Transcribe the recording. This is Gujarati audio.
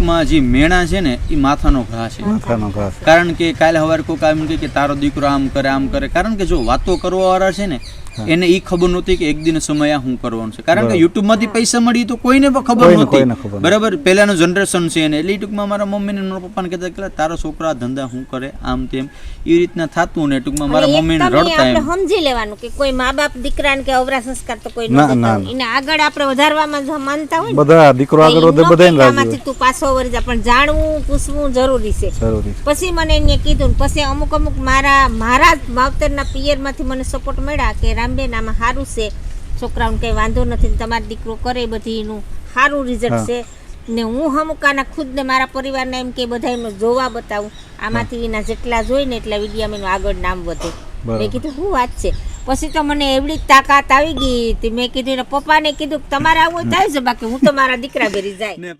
ટૂંકમાં જે મેણા છે ને એ માથાનો ઘા છે. કારણ કે કાલે સવારે કોઈક એમ કહે કે તારો દીકરો આમ કરે, કારણ કે જો વાતો કરવા વાળા છે ને એને એ ખબર નહોતી કે એક દિન સમય શું કરવાનું છે. કારણ કે યુટ્યુબ માંથી પૈસા મળી તો કોઈને પણ ખબર નહોતી, બરાબર. પહેલાનું જનરેશન છે એને એટલે ટૂંકમાં મારા મમ્મીને મારા પપ્પાને કહેતા કે તારો છોકરા ધંધા શું કરે આમ તેમ એ રીતના થતું ને ટૂંકમાં મારા મમ્મીને રડતા એમ સમજી લેવાનું કે કોઈ મા બાપ દીકરાને કે અવરા સંસ્કાર તો કોઈ ન દેતા એને આગળ આપણે વધારવામાં જો માનતા હોય બધા દીકરો આગળ વધે બધાને રાજી તું પાછો વળી જા, પણ જાણવું પૂછવું જરૂરી છે. પછી મને એને કીધું, પછી અમુક મારા માવતરના પિયરમાંથી મને સપોર્ટ મળ્યા કે રામબેન આમાં સારું છે, છોકરાઓને કંઈ વાંધો નથી, તમારો દીકરો કરે બધી એનું સારું રિઝલ્ટ છે ને હું હમુકાના ખુદને મારા પરિવારને એમ કે બધા એમ જોવા બતાવું આમાંથી એના જેટલા જોઈ ને એટલા વિડીયામાં એનું આગળ નામ વધે. મેં કીધું શું વાત છે. પછી તો મને એવડી તાકાત આવી ગઈ, મેં કીધું પપ્પાને કીધું તમારે આવું થાય છે, બાકી હું તો મારા દીકરા ભેરી જાય.